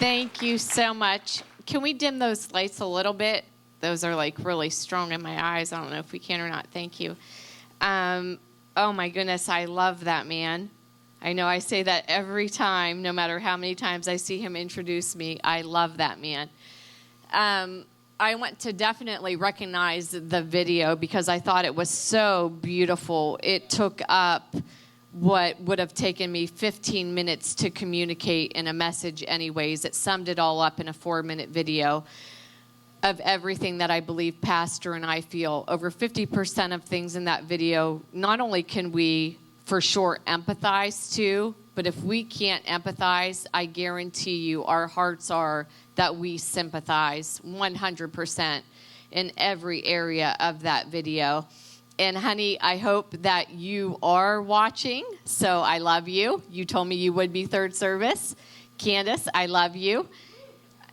Thank you so much. Can we dim those lights a little bit? Those are like really strong in my eyes. I don't know if we can or not. Thank you. Oh my goodness, I love that man. I know I say that every time, no matter how many times I see him introduce me. I love that man. I want to definitely recognize the video because I thought it was so beautiful. It took up what would have taken me 15 minutes to communicate in a message anyways. It summed it all up in a 4-minute video of everything that I believe Pastor and I feel. Over 50% of things in that video, not only can we for sure empathize to, but if we can't empathize, I guarantee you our hearts are that we sympathize 100% in every area of that video. And honey, I hope that you are watching, so I love you. You told me you would be third service. Candace, I love you.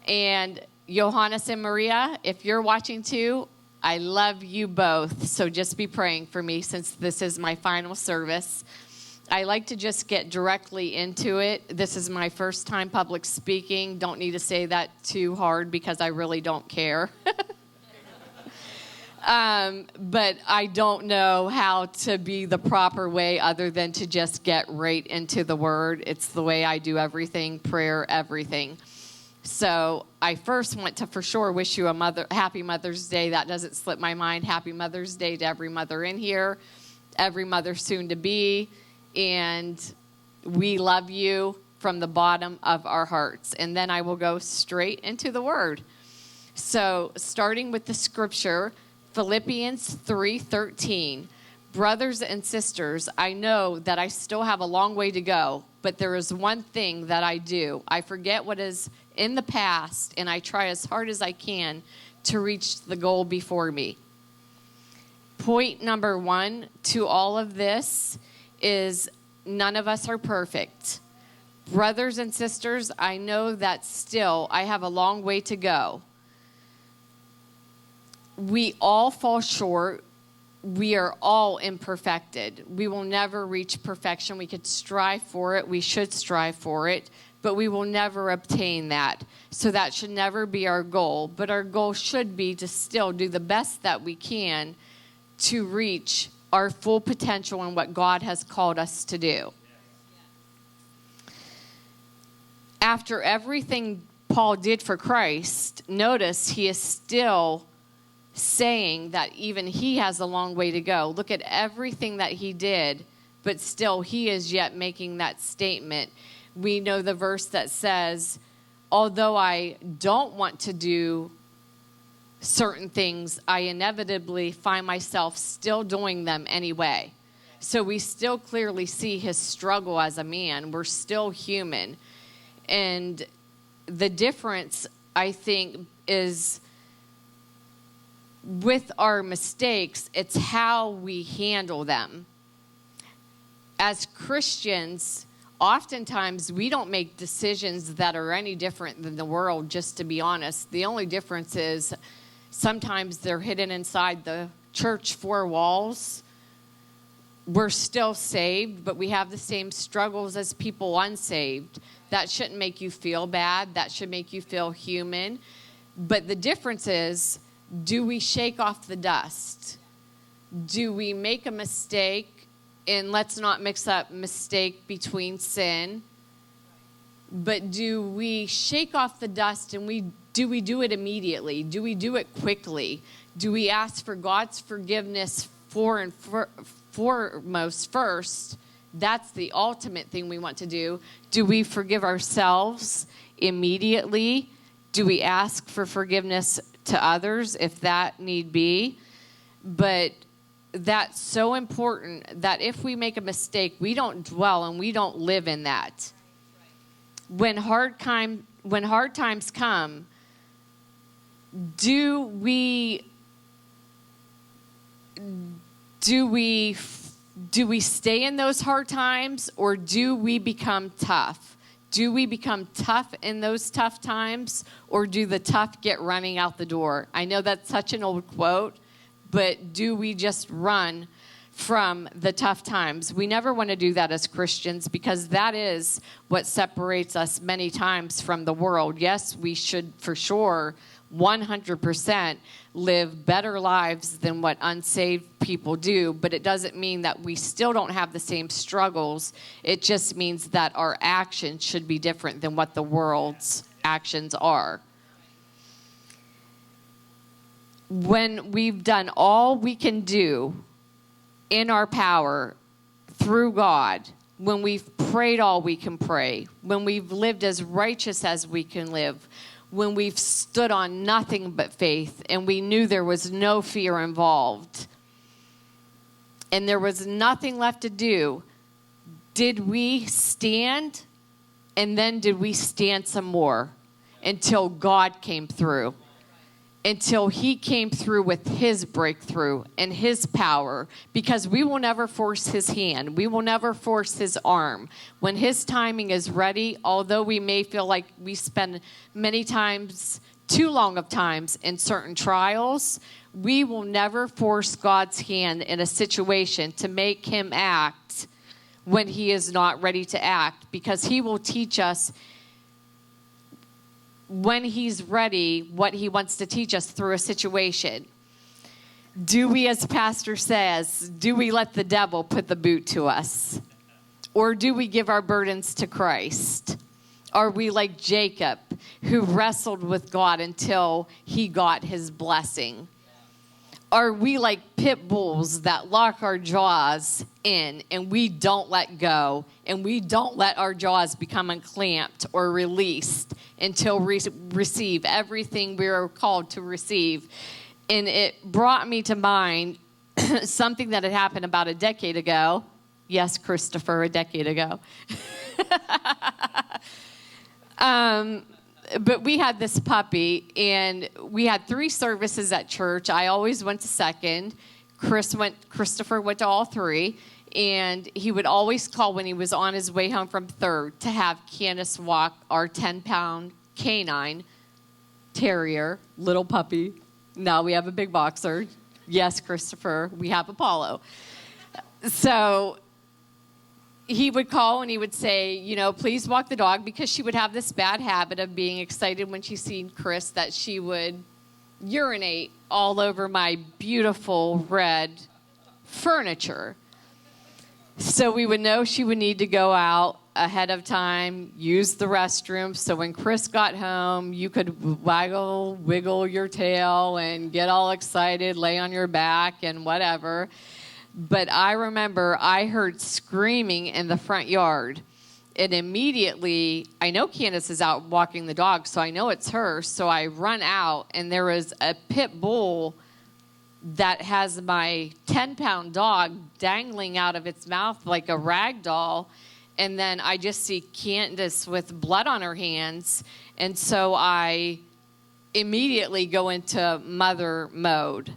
And Johannes and Maria, if you're watching too, I love you both. So just be praying for me since this is my final service. I like to just get directly into it. This is my first time public speaking. Don't need to say that too hard because I really don't care. But I don't know how to be the proper way other than to just get right into the word. It's the way I do everything, prayer, everything. So I first want to for sure wish you a happy Mother's Day. That doesn't slip my mind. Happy Mother's Day to every mother in here, every mother soon to be. And we love you from the bottom of our hearts. And then I will go straight into the word. So starting with the scripture, Philippians 3:13. Brothers and sisters, I know that I still have a long way to go, but there is one thing that I do. I forget what is in the past, and I try as hard as I can to reach the goal before me. Point number 1 to all of this is none of us are perfect. Brothers and sisters, I know that still I have a long way to go. We all fall short. We are all imperfected. We will never reach perfection. We could strive for it. We should strive for it, but we will never obtain that. So that should never be our goal. But our goal should be to still do the best that we can to reach our full potential in what God has called us to do. After everything Paul did for Christ, notice he is still saying that even he has a long way to go. Look at everything that he did, but still he is yet making that statement. We know the verse that says, although I don't want to do certain things, I inevitably find myself still doing them anyway. So we still clearly see his struggle as a man. We're still human. And the difference, I think, is with our mistakes, it's how we handle them. As Christians, oftentimes we don't make decisions that are any different than the world, just to be honest. The only difference is sometimes they're hidden inside the church 4 walls. We're still saved, but we have the same struggles as people unsaved. That shouldn't make you feel bad. That should make you feel human. But the difference is, do we shake off the dust? Do we make a mistake? And let's not mix up mistake between sin. But do we shake off the dust and do we do it immediately? Do we do it quickly? Do we ask for God's forgiveness foremost first? That's the ultimate thing we want to do. Do we forgive ourselves immediately? Do we ask for forgiveness to others if that need be? But that's so important that if we make a mistake, we don't dwell and we don't live in that. When hard times come, do we stay in those hard times, or do we become tough? Do we become tough in those tough times, or do the tough get running out the door? I know that's such an old quote, but do we just run from the tough times. We never want to do that as Christians, because that is what separates us many times from the world. Yes, we should for sure 100% live better lives than what unsaved people do, but it doesn't mean that we still don't have the same struggles. It just means that our actions should be different than what the world's actions are. When we've done all we can do in our power through God, when we've prayed all we can pray, when we've lived as righteous as we can live, when we've stood on nothing but faith and we knew there was no fear involved and there was nothing left to do, did we stand? And then did we stand some more until God came through? Until he came through with his breakthrough and his power, because we will never force his hand. We will never force his arm. When his timing is ready, although we may feel like we spend many times, too long of times in certain trials, we will never force God's hand in a situation to make him act when he is not ready to act, because he will teach us when he's ready, what he wants to teach us through a situation. Do we, as Pastor says, do we let the devil put the boot to us? Or do we give our burdens to Christ? Are we like Jacob, who wrestled with God until he got his blessing? Are we like pit bulls that lock our jaws in and we don't let go, and we don't let our jaws become unclamped or released until we receive everything we are called to receive? And it brought me to mind something that had happened about a decade ago. Yes, Christopher, a decade ago. But we had this puppy, and we had 3 services at church. I always went to second. Christopher went to all 3, and he would always call when he was on his way home from third to have Candace walk our 10-pound canine terrier, little puppy. Now we have a big boxer. Yes, Christopher, we have Apollo. So he would call and he would say, please walk the dog, because she would have this bad habit of being excited when she seen Chris that she would urinate all over my beautiful red furniture. So we would know she would need to go out ahead of time, use the restroom. So when Chris got home, you could wiggle your tail and get all excited, lay on your back and whatever. But I remember I heard screaming in the front yard. And immediately, I know Candace is out walking the dog, so I know it's her. So I run out, and there was a pit bull that has my 10-pound dog dangling out of its mouth like a rag doll. And then I just see Candace with blood on her hands. And so I immediately go into mother mode.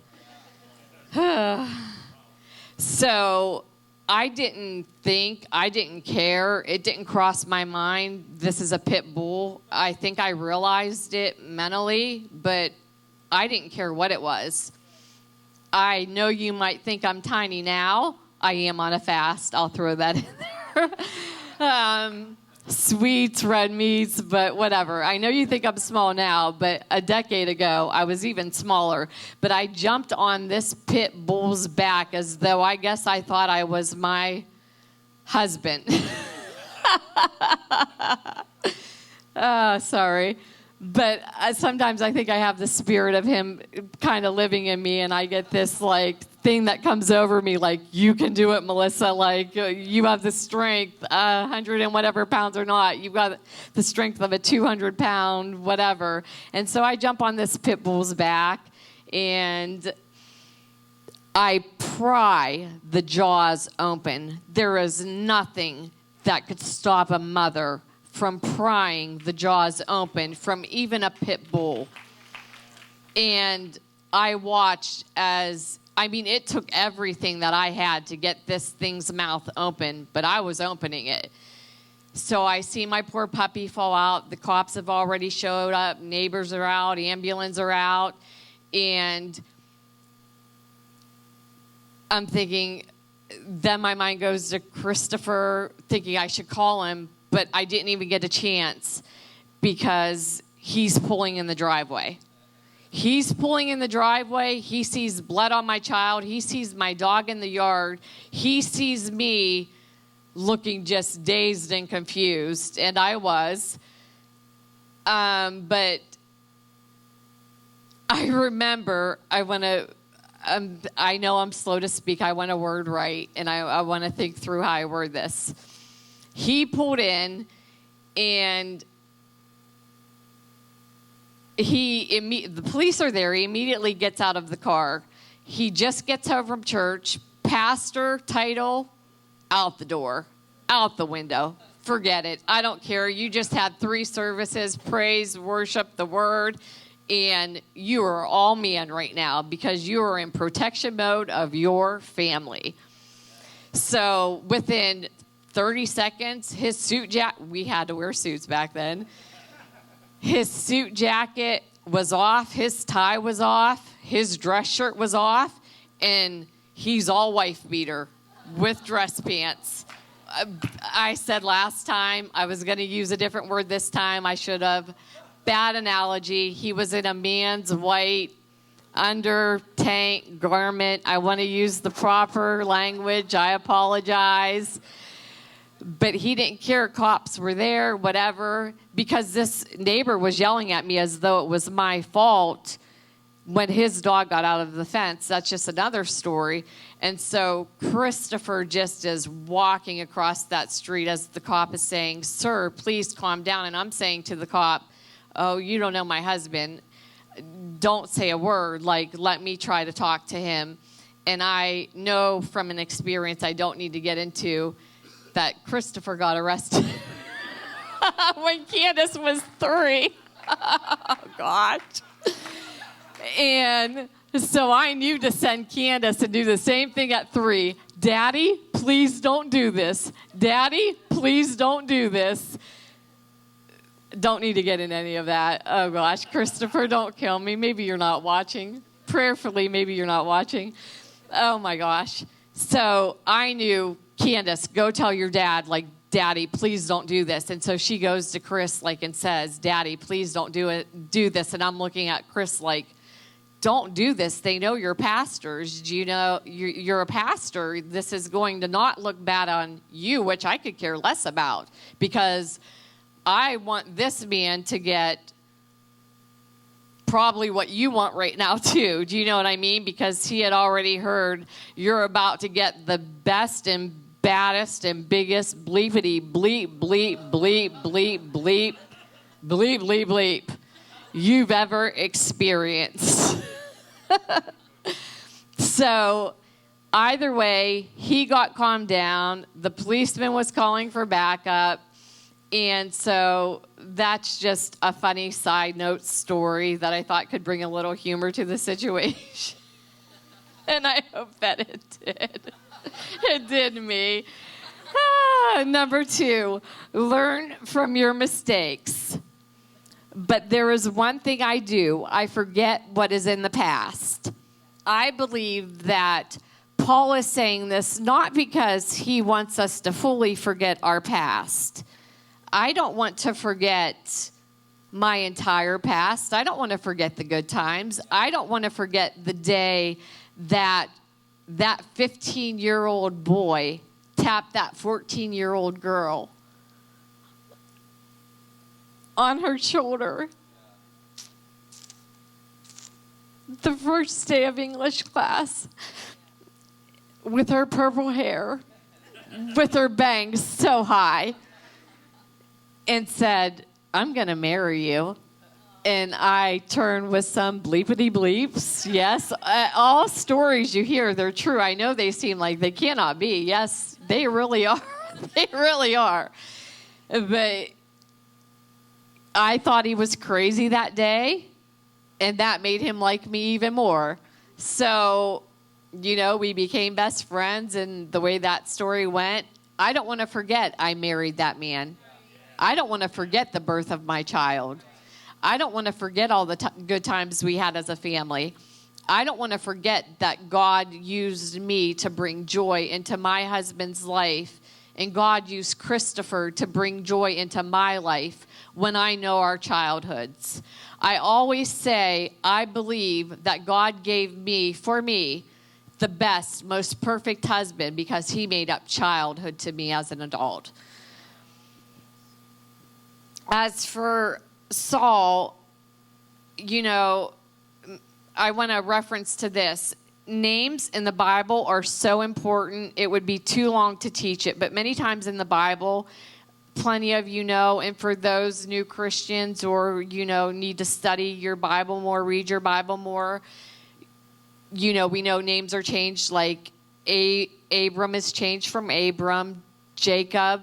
So I didn't care. It didn't cross my mind, this is a pit bull. I think I realized it mentally, but I didn't care what it was. I know you might think I'm tiny now. I am on a fast. I'll throw that in there. Sweets, red meats, but whatever. I know you think I'm small now, but a decade ago, I was even smaller. But I jumped on this pit bull's back as though I guess I thought I was my husband. Sorry. But sometimes I think I have the spirit of him kind of living in me, and I get this thing that comes over me, you can do it, Melissa. You have the strength, 100 and whatever pounds or not. You've got the strength of a 200-pound whatever. And so I jump on this pit bull's back, and I pry the jaws open. There is nothing that could stop a mother from prying the jaws open from even a pit bull. And I watched it took everything that I had to get this thing's mouth open, but I was opening it. So I see my poor puppy fall out. The cops have already showed up. Neighbors are out. Ambulance are out. And I'm thinking, then my mind goes to Christopher, thinking I should call him, but I didn't even get a chance because he's pulling in the driveway. He's pulling in the driveway. He sees blood on my child. He sees my dog in the yard. He sees me looking just dazed and confused, and I was. But I remember I know I'm slow to speak. I want a word right, and I want to think through how I word this. He pulled in, and the police are there. He immediately gets out of the car. He just gets home from church. Pastor, title, out the door, out the window. Forget it. I don't care. You just had 3 services, praise, worship, the word, and you are all man right now because you are in protection mode of your family. So within 30 seconds, his suit jacket, we had to wear suits back then. His suit jacket was off, his tie was off, his dress shirt was off, and he's all wife beater with dress pants. I said last time, I was going to use a different word this time. I should have. Bad analogy. He was in a man's white under tank garment. I want to use the proper language. I apologize. But he didn't care. Cops were there, whatever, because this neighbor was yelling at me as though it was my fault when his dog got out of the fence. That's just another story. And so Christopher just is walking across that street as the cop is saying, "Sir, please calm down." And I'm saying to the cop, "Oh, you don't know my husband. Don't say a word. Like, let me try to talk to him." And I know from an experience I don't need to get into that Christopher got arrested when Candace was 3. Oh, gosh. And so I knew to send Candace and do the same thing at 3. "Daddy, please don't do this. Daddy, please don't do this." Don't need to get in any of that. Oh, gosh. Christopher, don't kill me. Maybe you're not watching. Prayerfully, maybe you're not watching. Oh, my gosh. So I knew, "Candace, go tell your dad, like, Daddy, please don't do this." And so she goes to Chris, like, and says, "Daddy, please don't do this." And I'm looking at Chris like, "Don't do this. They know you're pastors. Do you know you're a pastor? This is going to not look bad on you," which I could care less about because I want this man to get probably what you want right now, too. Do you know what I mean? Because he had already heard you're about to get the best and baddest and biggest bleepity bleep, bleep, bleep, bleep, bleep, bleep, bleep, bleep you've ever experienced. So either way, he got calmed down. The policeman was calling for backup. And so that's just a funny side note story that I thought could bring a little humor to the situation. And I hope that it did. It did me. Number 2, learn from your mistakes. But there is one thing I do. I forget what is in the past. I believe that Paul is saying this not because he wants us to fully forget our past. I don't want to forget my entire past. I don't want to forget the good times. I don't want to forget the day that 15-year-old boy tapped that 14-year-old girl on her shoulder. The first day of English class with her purple hair, with her bangs so high, and said, "I'm going to marry you." And I turned with some bleepity bleeps. Yes, all stories you hear, they're true. I know they seem like they cannot be. Yes, they really are. They really are. But I thought he was crazy that day, and that made him like me even more. So, we became best friends, and the way that story went, I don't want to forget I married that man. I don't want to forget the birth of my child. I don't want to forget all the good times we had as a family. I don't want to forget that God used me to bring joy into my husband's life, and God used Christopher to bring joy into my life when I know our childhoods. I always say, I believe that God gave me, for me, the best, most perfect husband because he made up childhood to me as an adult. As for Saul, you know, I want to reference to this. Names in the Bible are so important. It would be too long to teach it. But many times in the Bible, plenty of you know, and for those new Christians or, you know, need to study your Bible more, read your Bible more, you know, we know names are changed, like Abram is changed from Abram, Jacob,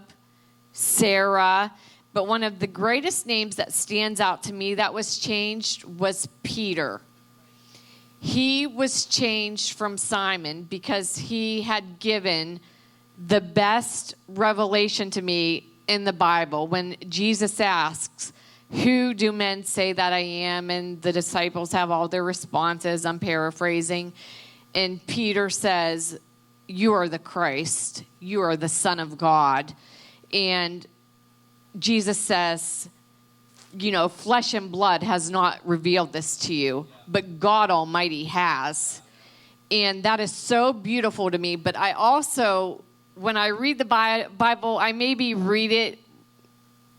Sarah. But one of the greatest names that stands out to me that was changed was Peter. He was changed from Simon because he had given the best revelation to me in the Bible. When Jesus asks, "Who do men say that I am?" and the disciples have all their responses, I'm paraphrasing. And Peter says, "You are the Christ. You are the Son of God." And Jesus says, you know, flesh and blood has not revealed this to you, but God Almighty has. And that is so beautiful to me. But I also, when I read the Bible, I maybe read it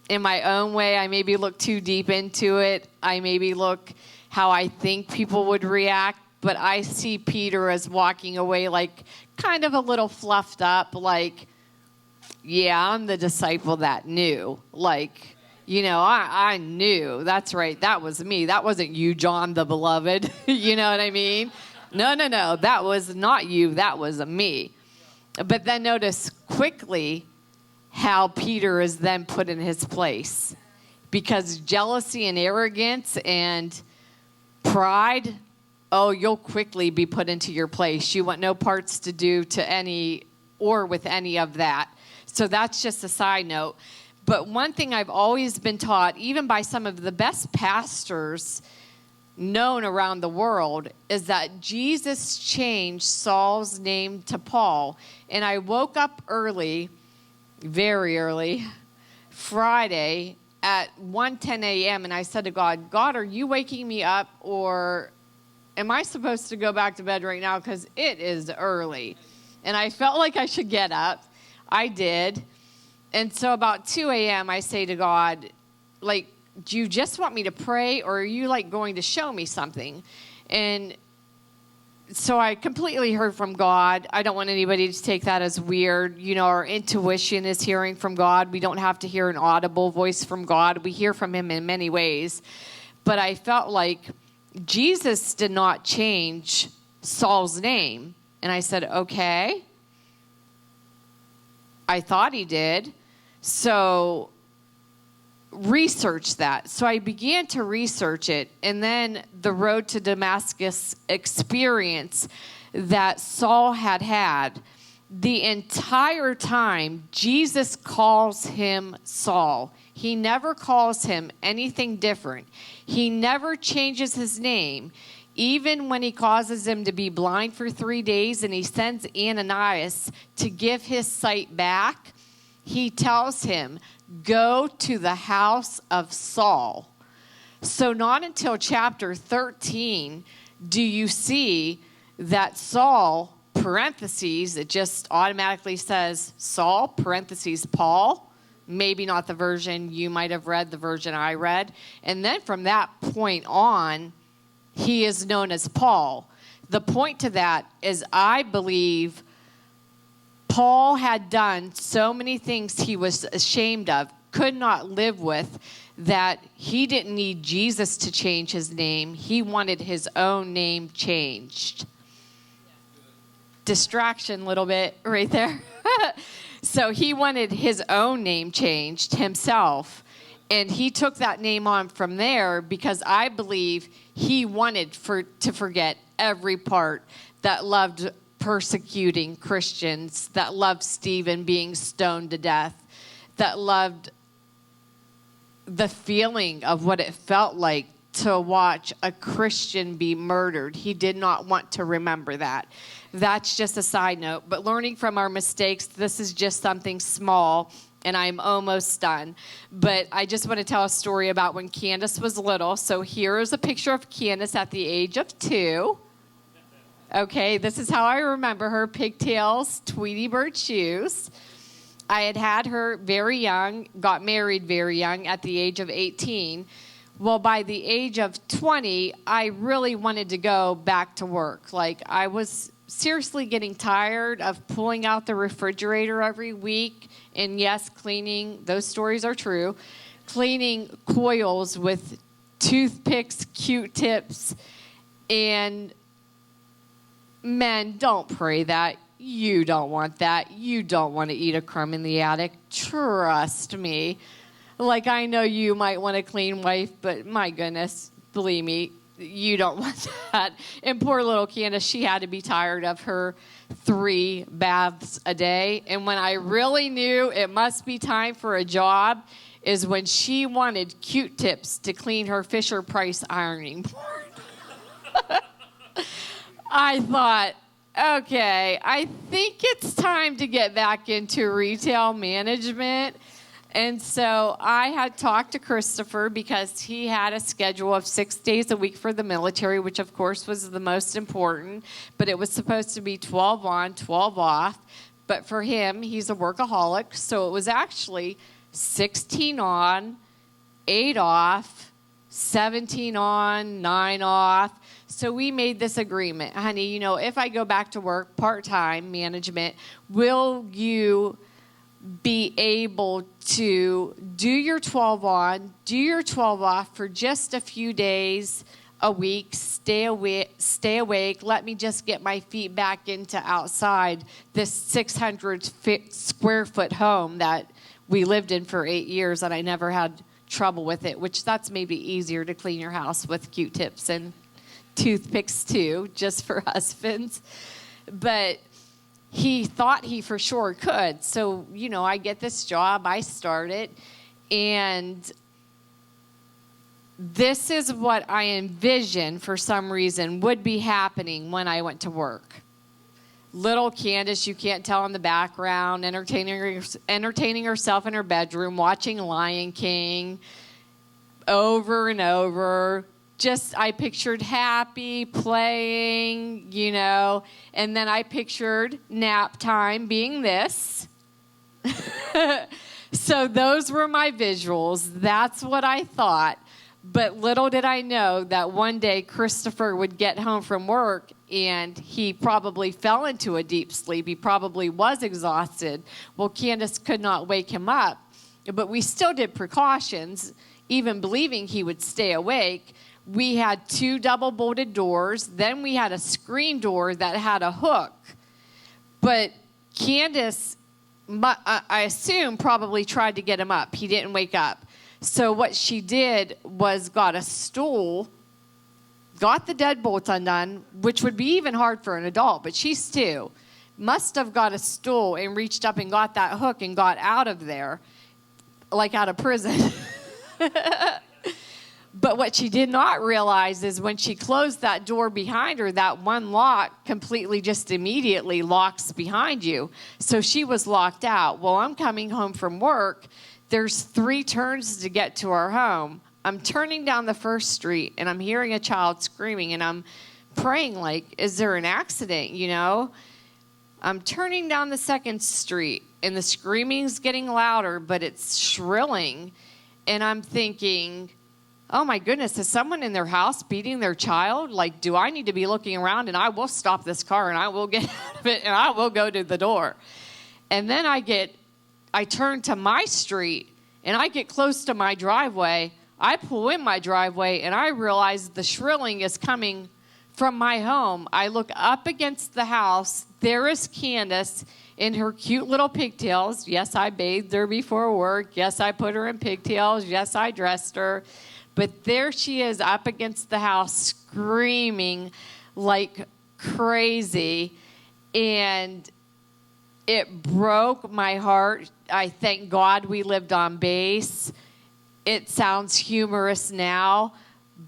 in my own way. I maybe look too deep into it. I maybe look how I think people would react. But I see Peter as walking away like kind of a little fluffed up, like, yeah, I'm the disciple that knew. Like, you know, I knew. That's right. That was me. That wasn't you, John the Beloved. You know what I mean? No. That was not you. That was me. But then notice quickly how Peter is then put in his place. Because jealousy and arrogance and pride, oh, you'll quickly be put into your place. You want no parts to do to any or with any of that. So that's just a side note. But one thing I've always been taught, even by some of the best pastors known around the world, is that Jesus changed Saul's name to Paul. And I woke up early, very early, Friday at 1:10 a.m. and I said to God, "God, are you waking me up, or am I supposed to go back to bed right now? Because it is early." And I felt like I should get up. I did. And so about 2 a.m., I say to God, like, do you just want me to pray, or are you, like, going to show me something? And so I completely heard from God. I don't want anybody to take that as weird. You know, our intuition is hearing from God. We don't have to hear an audible voice from God. We hear from him in many ways. But I felt like Jesus did not change Saul's name. And I said, okay. I thought he did. So research that. So I began to research it. And then the road to Damascus experience that Saul had had, the entire time, Jesus calls him Saul. He never calls him anything different. He never changes his name. Even when he causes him to be blind for 3 days and he sends Ananias to give his sight back, he tells him, go to the house of Saul. So not until chapter 13 do you see that Saul, parentheses, it just automatically says Saul, parentheses, Paul. Maybe not the version you might have read, the version I read. And then from that point on, he is known as Paul. The point to that is I believe Paul had done so many things he was ashamed of, could not live with, that he didn't need Jesus to change his name. He wanted his own name changed. Distraction a little bit right there. So he wanted his own name changed himself. And he took that name on from there because I believe he wanted to forget every part that loved persecuting Christians, that loved Stephen being stoned to death, that loved the feeling of what it felt like to watch a Christian be murdered. He did not want to remember that. That's just a side note. But learning from our mistakes, this is just something small, and I'm almost done. But I just want to tell a story about when Candace was little. So here is a picture of Candace at the age of 2. Okay, this is how I remember her: pigtails, Tweety Bird shoes. I had her very young, got married very young at the age of 18. Well, by the age of 20, I really wanted to go back to work. Like, I was seriously getting tired of pulling out the refrigerator every week. And yes, cleaning, those stories are true, cleaning coils with toothpicks, Q-tips, and men, don't pray that. You don't want that. You don't want to eat a crumb in the attic. Trust me. Like, I know you might want a clean wife, but my goodness, believe me, you don't want that. And poor little Candace, she had to be tired of her 3 baths a day. And when I really knew it must be time for a job is when she wanted Q-tips to clean her Fisher-Price ironing board. I thought, okay, I think it's time to get back into retail management. And so I had talked to Christopher because he had a schedule of 6 days a week for the military, which of course was the most important, but it was supposed to be 12 on, 12 off. But for him, he's a workaholic, so it was actually 16 on, 8 off, 17 on, 9 off. So we made this agreement. Honey, you know, if I go back to work part-time management, will you be able to do your 12 on, do your 12 off for just a few days a week, stay awake, let me just get my feet back into outside this 600 square foot home that we lived in for 8 years, and I never had trouble with it, which that's maybe easier to clean your house with Q-tips and toothpicks too, just for husbands. But he thought he for sure could. So, you know, I get this job, I start it, and this is what I envisioned for some reason would be happening when I went to work. Little Candace, you can't tell in the background, entertaining herself in her bedroom, watching Lion King over and over. Just, I pictured happy, playing, you know, and then I pictured nap time being this. So those were my visuals. That's what I thought. But little did I know that one day Christopher would get home from work and he probably fell into a deep sleep. He probably was exhausted. Well, Candace could not wake him up, but we still did precautions, even believing he would stay awake. We had 2 double-bolted doors. Then we had a screen door that had a hook. But Candace, I assume, probably tried to get him up. He didn't wake up. So what she did was got a stool, got the deadbolts undone, which would be even hard for an adult, but she's 2. Must have got a stool and reached up and got that hook and got out of there, like out of prison. But what she did not realize is when she closed that door behind her, that one lock completely just immediately locks behind you. So she was locked out. Well, I'm coming home from work. There's 3 turns to get to our home. I'm turning down the first street, and I'm hearing a child screaming, and I'm praying, like, is there an accident, you know? I'm turning down the second street, and the screaming's getting louder, but it's shrilling. And I'm thinking, oh my goodness, is someone in their house beating their child? Like, do I need to be looking around? And I will stop this car and I will get out of it and I will go to the door. And then I turn to my street and I get close to my driveway. I pull in my driveway and I realize the shrilling is coming from my home. I look up against the house. There is Candace in her cute little pigtails. Yes, I bathed her before work. Yes, I put her in pigtails. Yes, I dressed her. But there she is up against the house screaming like crazy. And it broke my heart. I thank God we lived on base. It sounds humorous now,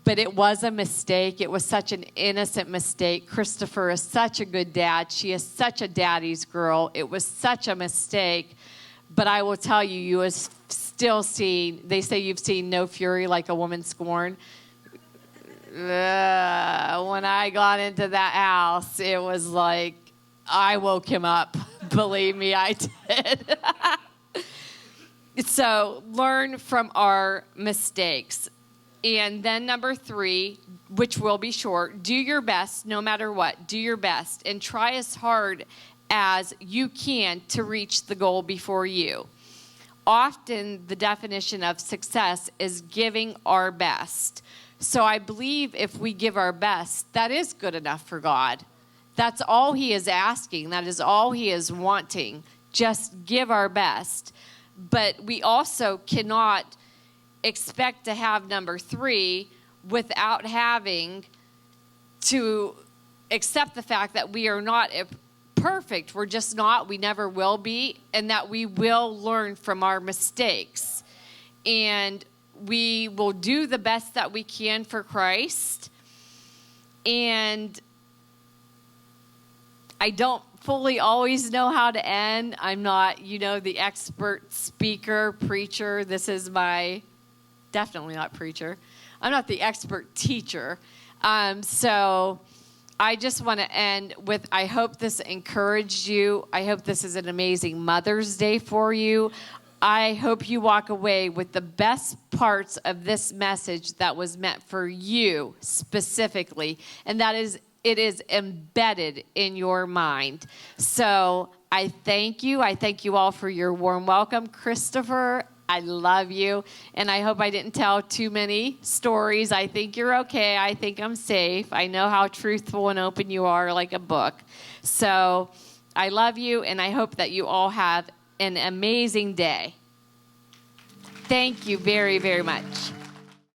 But it was a mistake. It was such an innocent mistake. Christopher is such a good dad. She is such a daddy's girl. It was such a mistake. But I will tell you, you have still seen, they say you've seen no fury like a woman scorned. When I got into that house, it was like, I woke him up. Believe me, I did. So learn from our mistakes. And then number 3, which will be short, do your best no matter what. Do your best and try as hard as you can to reach the goal before you. Often the definition of success is giving our best. So I believe if we give our best, that is good enough for God. That's all he is asking. That is all he is wanting. Just give our best. But we also cannot expect to have number 3 without having to accept the fact that we are not perfect. We're just not. We never will be. And that we will learn from our mistakes. And we will do the best that we can for Christ. And I don't fully always know how to end. I'm not, the expert speaker, preacher. This is my... Definitely not preacher. I'm not the expert teacher. So I just want to end with, I hope this encouraged you. I hope this is an amazing Mother's Day for you. I hope you walk away with the best parts of this message that was meant for you specifically. And that is, it is embedded in your mind. So I thank you. I thank you all for your warm welcome. Christopher, I love you, and I hope I didn't tell too many stories. I think you're okay. I think I'm safe. I know how truthful and open you are, like a book. So I love you, and I hope that you all have an amazing day. Thank you very, very much.